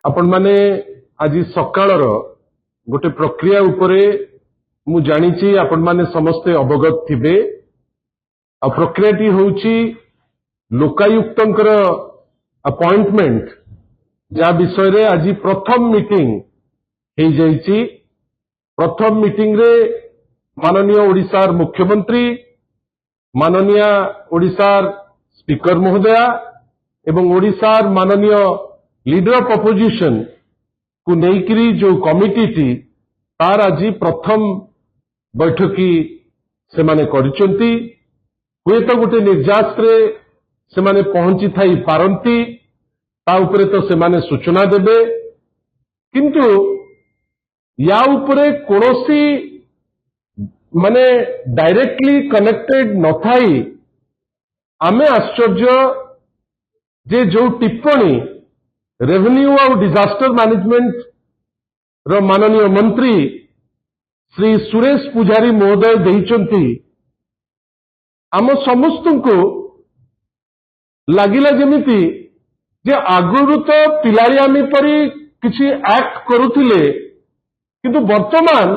आपण माने आज सकाळर गोटे प्रक्रिया उपरे मु जानिछि आपण माने समस्ते अवगत थिबे। आ प्रक्रियाटी होउछि लोकायुक्तंकर अपॉइंटमेंट जा विषय रे आज प्रथम मीटिंग हे जाइछि। प्रथम मीटिंग रे माननीय ओडिशार मुख्यमंत्री, माननीय ओडिशार स्पीकर महोदया एवं ओडिशार माननीय लीडर ऑफ अपोजिशन को नेइकरी जो कमिटी थी तार आज प्रथम बैठकी से माने करिसंती। हुए तो गोटे निर्यास रे से माने पहुंची थाई पारंती ता उपरे तो से माने सूचना देबे, किंतु या उपरे कोनोसी माने डायरेक्टली कनेक्टेड न थाई आमे आश्चर्य जे जो टिप्पणी रेवेन्यू और डिजास्टर मैनेजमेंट रो माननीय मंत्री श्री सुरेश पुजारी महोदय देइचंती आम समस्त को लागिला जेमिति जे आगुरु तो पिलारियामी परी किछि एक्ट करुथिले, किंतु वर्तमान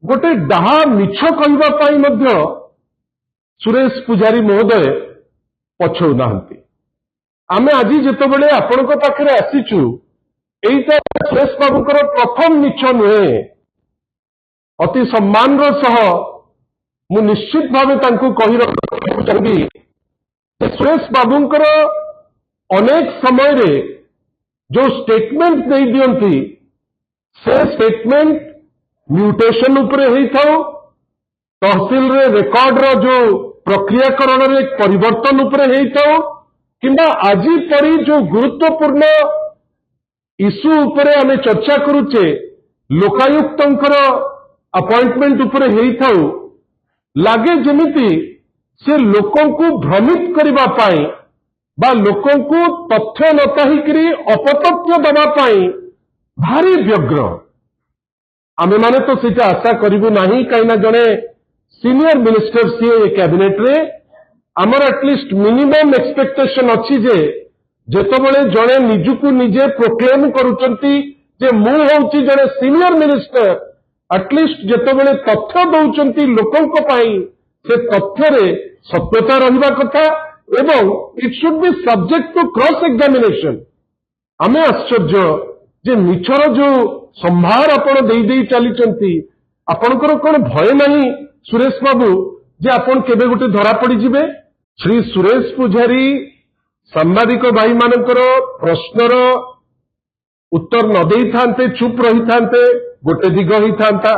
गोटे डाहा मिछ कहबा पाई मध्य सुरेश पुजारी महोदय पछौ नाहंती। आमे आज जेतेबेले आपनक पाखरे आसीचु एइटा सुरेश बाबूकर प्रथम मिछ नुहे। अति सम्मान सह मु निश्चित भावे तांको कहि रखिବାକୁ चाहबी सुरेश बाबूंकर अनेक समय रे जो स्टेटमेंट दे दियंती से स्टेटमेंट म्यूटेशन उपरे होई थाओ, तहसील रे रिकॉर्ड रो जो प्रक्रियाकरण रे परिवर्तन उपरे होई थाओ, किंबा आज परी जो गुरुत्वपूर्ण इश्यू उपरे आमे चर्चा करूचे लोकायुक्तंकर अपॉइंटमेंट उपरे होई थाओ, लागे जेमिति से लोकों को भ्रमित करिबा पाई बा लोकों को तथ्य न कहिकरी अपतथ्य दबा पाई भारी व्यग्र। आमे माने तो सेटा आशा करिबु नाही, काइना जने सीनियर मिनिस्टर सी कैबिनेट रे आमर एटलिस्ट मिनिमम एक्सपेक्टेशन अच्छी जे जेतबेले जने निजुकु निजे प्रोक्लेम करूचंती जे मु होउची जने सीनियर मिनिस्टर, एटलिस्ट जेतबेले तथ्य दउचंती लोकों को पाई से तथ्य रे सत्यता रहिबा कथा एवं it should be subject to cross examination. आमे आश्चर्य जे मिछर जो संभार आपण देई चलीचंती, आपणकर कोन भय नहीं सुरेश बाबू जे आपण केबे गोटे धरा पड़ी जिबे। श्री सुरेश पुजारी सांबादिक भाई मानकर प्रश्नर उत्तर न देई थांते, चुप रही थांते, गोटे दिग ही थांता।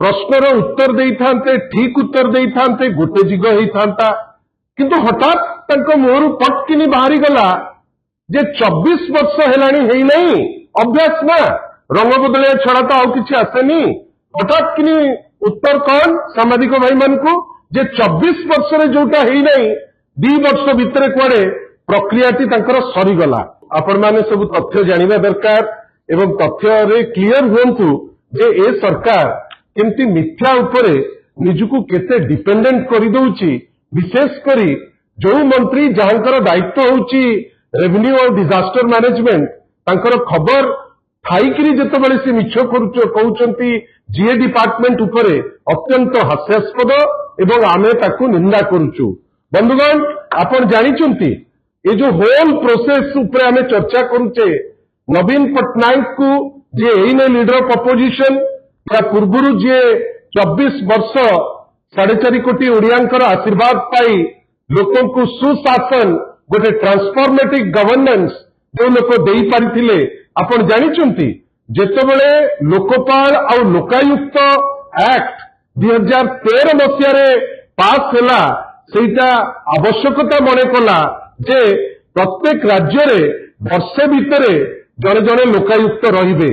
प्रश्नर उत्तर देई थांते, ठीक उत्तर देई थांते, गोटे दिग ही थांता। किंतु हठात तंको मोहरु पटकिनी बाहरी गला जे 24 वर्ष हेलानी हेई नहीं अभ्यास ना रंग बदलिया छड़ा तो आउ किछि आसेनी। हठात किनी उत्तर कौन सांबादिक भाई मान को जे 24 वर्ष रे जोटा हेई नहीं 2 वर्ष भितरे कुआडे प्रक्रियाटी तांकर सरी गला। आपण माने सब तथ्य जानिबा दरकार एवं तथ्य रे क्लियर हुंतु जे ए सरकार केमती मिथ्या उपरे निजुकु केते डिपेंडेंट करि दउची। विशेष करी जो मंत्री जहांकर दायित्व होउची रेवेन्यू और डिजास्टर मैनेजमेंट तांकर खबर थाईकरी जेतेबेले से मिछ कहउचंती जीए डिपार्टमेंट उपरे अत्यंत हास्यास्पद एवं आमे ताकू निंदा करूचु। बंधुगण आपण जानिचंती ये जो होल प्रोसेस उपरे आमे चर्चा करूचे नवीन पटनायक को जे एइने लीडर ऑफ अपोजिशन या पूर्वरु जे 24 वर्ष 4.5 कोटी ओडियांकर आशीर्वाद पाई लोकों को सुशासन गोटे ट्रांसफॉर्मेटिव गवर्नेंस जो लोक देई पारिथिले। आपण जानिचंती जेतेबेले लोकपाल और लोकायुक्त एक्ट 2013 मसिया रे पास होला सेटा आवश्यकता मने कला जे प्रत्येक राज्य रे वर्षे भितरे जने जने लोकायुक्त रहिबे।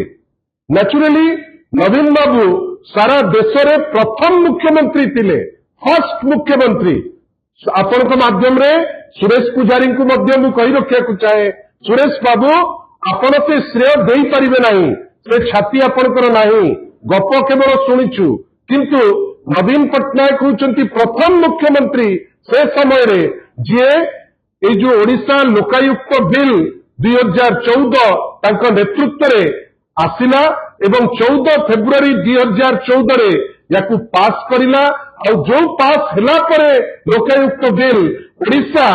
नेचुरली नवीन बाबू सारा देश रे प्रथम मुख्यमंत्री थिले, फर्स्ट मुख्यमंत्री। आपण को माध्यम रे सुरेश पुजारी को मध्य मु कहि रखिया को चाहे सुरेश बाबू आपण से श्रेय देई परिबे नाही, से छाती आपणकर नाही, गप केवल शुणिछु, किंतु नवीन पटनायक होउचंती प्रथम मुख्यमंत्री से समय रे जे ए जो ओडिशा लोकायुक्त बिल 2014 तांको नेतृत्व रे आसिला एवं 14 फेब्रुआरी 2014 रे याकू पास करिला और जो पास हला परे लोकायुक्त बिल ओडिशा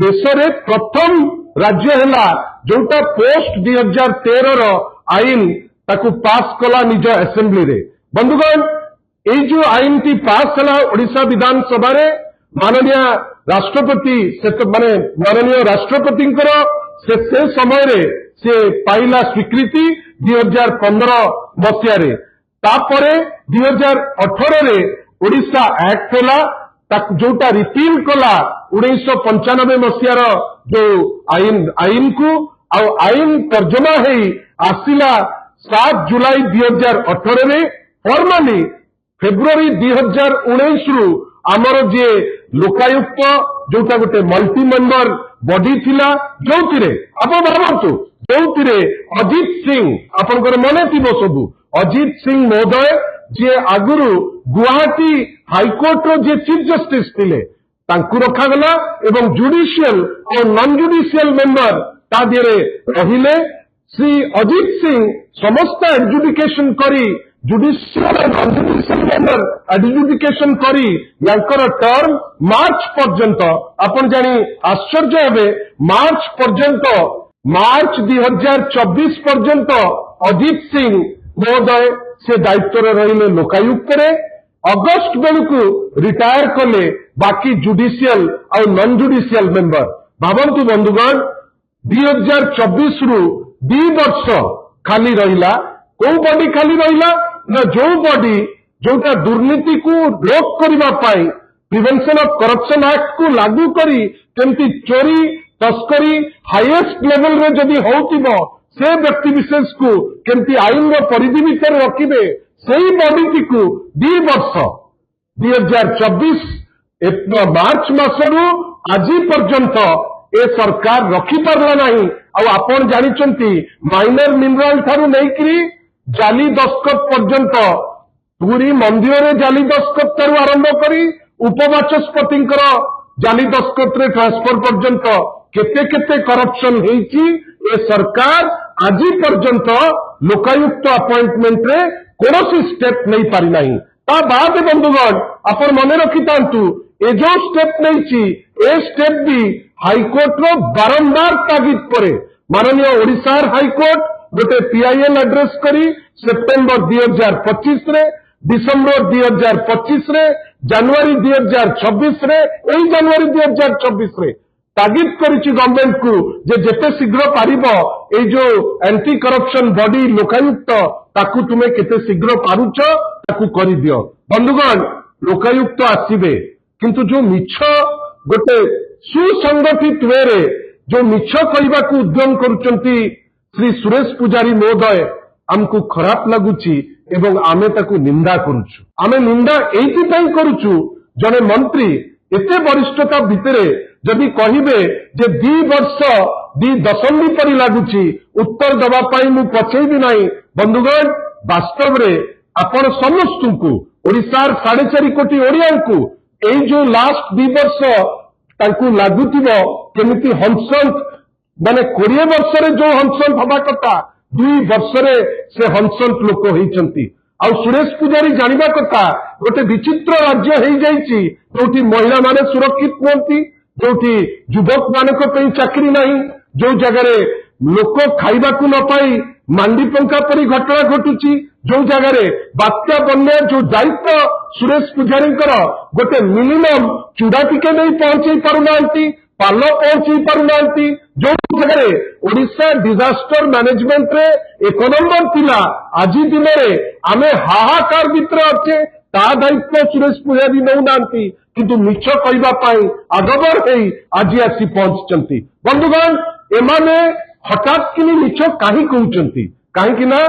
देश रे प्रथम राज्य हला जोटा पोस्ट 2013 रो आईन ताकू पास कला निज असेंबली रे। बंधुगण ए जो आईन टी पास हला ओडिशा विधानसभा रे माननीय राष्ट्रपति माने माननीय राष्ट्रपति से समय रे से पाइला स्वीकृति 2015 मसीह रे तापरे 2018 रे ओडिशा एक्ट होला जोटा रिपील कला 1995 मसीहार जो आईन को आईन तर्जमा है आसिला 7 जुलाई 2018 रे फॉर्मली फेब्रुआरी 2019 रु आमर जे लोकायुक्त जोटा गोटे मल्टी मेंबर बॉडी थिला जोथिरे आपण भाबंतु जोथिरे अजित सिंह आपनकर मने थिबो सबु अजित सिंह महोदय जे आगुरु गुवाहाटी हाईकोर्ट रो जे चीफ जस्टिस थिले तांकु रखा गला एवं जुडिशियल और नॉन जुडिशियल मेंबर ता दिरे रहिले श्री अजित सिंह समस्त एडजुडिकेशन करी जुडिशियल और नॉन जुडिशियल मेंबर एडजुडिकेशन करी यांकर टर्म मार्च पर्यंत आपण जानी आश्चर्य हेबे मार्च पर्यंत मार्च 2024 पर्यंत अजित सिंह महोदय से दायित्व रहिले लोकायुक्त रे अगस्त बेलू रिटायर कले बाकी जुडिशियल और नॉन जुडिशियल मेंबर भावंतु बंधुगण 2024 रु 2 वर्ष खाली रहिला को बॉडी खाली रहिला ना जो बॉडी जोटा दुर्नीति को रोक करबा पाई प्रिवेंशन ऑफ करप्शन एक्ट को लागू करी केमती चोरी तस्करी हाईएस्ट लेवल रे जदि होतिबो से व्यक्ति विशेष को केमती आईन रो परिधि भीतर रखिबे सही बॉडी को 2 वर्ष 2024 मार्च मासरू आज पर्यंत ए सरकार रखिपारला नहीं और आपण जानिचंती माइनर मिनरल थारू नैकरी जाली दस्खत पर्यंत पूरी मंदिर रे जाली दस्खत थारू आरंभ करी उपवाचस्पति जाली दस्खत रे ट्रांसफर पर्यंत केते केते करप्शन हेची ए सरकार आज पर्यंत लोकायुक्त अपॉइंटमेंट रे कौन स्टेप नहीं पारि नहीं ता बाद बंधुगण आपण मने रखितांतु ए जो स्टेप नहीं ए स्टेप भी हाईकोर्ट रो बारंबार तागिद परे माननीय ओडिशा हाईकोर्ट गोटे पीआईएल एड्रेस करी सेप्टेम्बर 2025 रे डिसेम्बर 2025 रे जनवरी 2026 रे एई जनवरी 2026 रे तागिद करिछि गवर्नमेंट को जे जेते शीघ्र पारिबो ए जो एंटी करप्शन बॉडी लोकायुक्त ताकू तुमे केते शीघ्र पारुछ ताकू करि दियो। बंधुगण लोकायुक्त आसीबे किंतु जो मिछ गोटे सुसंगठित वे रे जो मिछ कहबा को उद्यम करूचंती श्री सुरेश पुजारी महोदय हमको खराब लगुची एवं आमे ताकू निंदा करूछु। आमे निंदा एइति पई करूछु जने मंत्री एते वरिष्ठता भितरे जदि कहिबे जे 2 वर्ष 2 दशंधि परि लागुची उत्तर दबा पाई मु पछेबी नाही। बंधुगण वास्तव रे आपण समस्त को ओडिशार 4.5 कोटी ओडिया को एई जो लास्ट 2 वर्ष तांकू लागुतिबो केमिति हंसंत माने 20 वर्ष रे जो हंसंत हबा कथा 2 वर्ष रे से हंसंत लोक होइचंती। आ सुरेश पुजारी जानिबा कथा गोटे विचित्र राज्य हेई जाईची जोठी महिला माने सुरक्षित नहंती जोठी युवक मानक पई चाकरी नहीं जो जगह लोक खाइबा को न पाई मांडी पंखा परी घटना घटुची जो जगह बात्या बन्या जो दायित्व सुरेश पुजारी गोटे मिनिमम चूड़ा टिके नहीं पहुंचे पारुनांती पाल पहुंची पारुनांती जो जगह ओडिशा डिजास्टर मैनेजमेंट रे 1 नंबर थिला आज दिन में आमे हाहाकार भितर अच्छे ता दायित्व सुरेश पुजारी नौनांती किंतु मिछ कहबा पाई आगबर हेई आज आसी पहुंचचंती। बंधुगण एमाने हठात किनी मिछ काहे कहउचंती काहे ना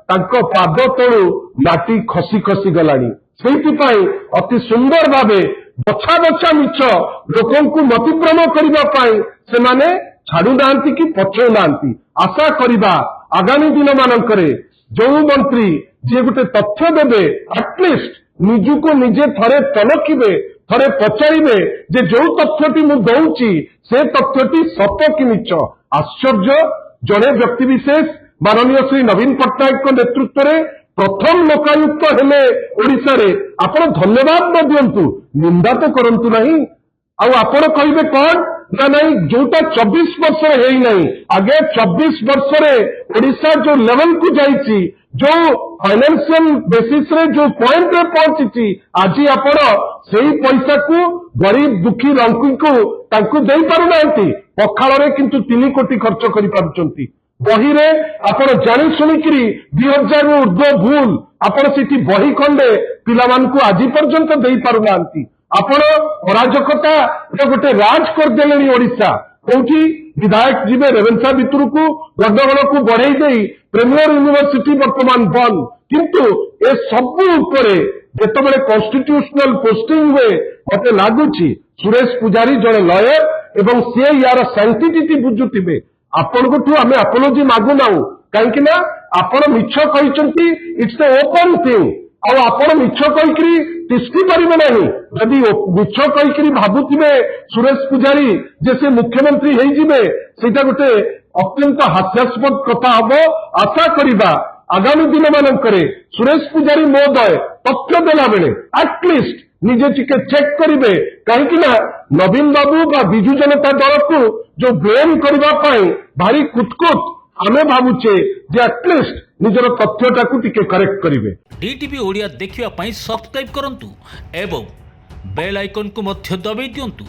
तांको पाद तळु माटी खसी खसी गलानी सेति पाई अति सुंदर भावे बछा बछा मिछ लोकंकु मतिभ्रम करबा पाई से माने छाड़ू नांती कि पछौ नांती। आशा करिबा आगामी दिन मानकरे जो मंत्री जे गोटे तथ्य देबे एटलिस्ट निजुको निजे थरे तलखिबे थरे पचारिबे जे जो तथ्यटी मु दउची से तथ्यटी सत कि मिछ आश्चर्य जड़े व्यक्तिविशेष माननीय श्री नवीन पट्टनायक नेतृत्व में प्रथम लोकायुक्त हेले ओडिशा रे आपण धन्यवाद न दियंतु निंदा तो करंतु नहीं आपण कहिबे कौन ना नहीं जोटा 24 वर्ष है नहीं आगे 24 वर्ष रे ओडिशा जो लेवल को जाइछि जो फाइनेंशियल बेसिस रे जो पॉइंट रे पहुंची आज आपण सेही पैसा को गरीब दुखी रंकी को तांकु देई पारु नांती पखाल रे किंतु 3 कोटी खर्च करि पारुचंती बही रे आपण जानि सुनिकरी 2000 रु ऊर्ध्व भूल आपण सेठी बही खंडे पिला मानकु आजि पर्यंत देई पारु नांती आपण अराजकता गोटे राज करदेले ओडिशा कोठी विधायक जीवे रेवेन्सा भितर को गड्डगोल को बढ़ई दे प्रीमियर यूनिवर्सिटी वर्तमान बंद किंतु ए सबु उपरे जेतबेले कॉन्स्टिट्यूशनल पोस्टिंग हुए मते लागुची सुरेश पुजारी जड़े लॉयर एवं से यार सैंक्टिटी बुझुथिबे आपनकु आमे अपोलोजी मागु नाउ काहेकि ना आपण मिछ कहिसंती इट्स ए ओपन थिंग ଆଉ ଆପଣ ମିଛ କହିକିରି ତିଷ୍ଠି ପାରିବେ ନାହିଁ ଯଦି ମିଛ କହିକିରି ଭାବୁଥିବେ ସୁରେଶ ପୂଜାରୀ ଯେ ସେ ମୁଖ୍ୟମନ୍ତ୍ରୀ ହେଇଯିବେ ସେଇଟା ଗୋଟେ ଅତ୍ୟନ୍ତ ହାସ୍ୟାସ୍ପଦ କଥା ହବ ଆଶା କରିବା ଆଗାମୀ ଦିନମାନଙ୍କରେ ସୁରେଶ ପୂଜାରୀ ମହୋଦୟ ତଥ୍ୟ ଦେଲା ବେଳେ ଆଟଲିଷ୍ଟ ନିଜେ ଟିକେ ଚେକ୍ କରିବେ କାହିଁକି ନା ନବୀନ ବାବୁ ବା ବିଜୁ ଜନତା ଦଳକୁ ଯୋଉ ବ୍ଲେମ କରିବା ପାଇଁ ଭାରି କୁତକୁତ आमे भावुचे जे एटलिस्ट निजर तथ्यटाकू टिके करेक्ट करिवे। डीटीवी ओडिया देखिवा पई सब्सक्राइब करंतु एवं बेल आइकन को मध्य दबाई दियंतु।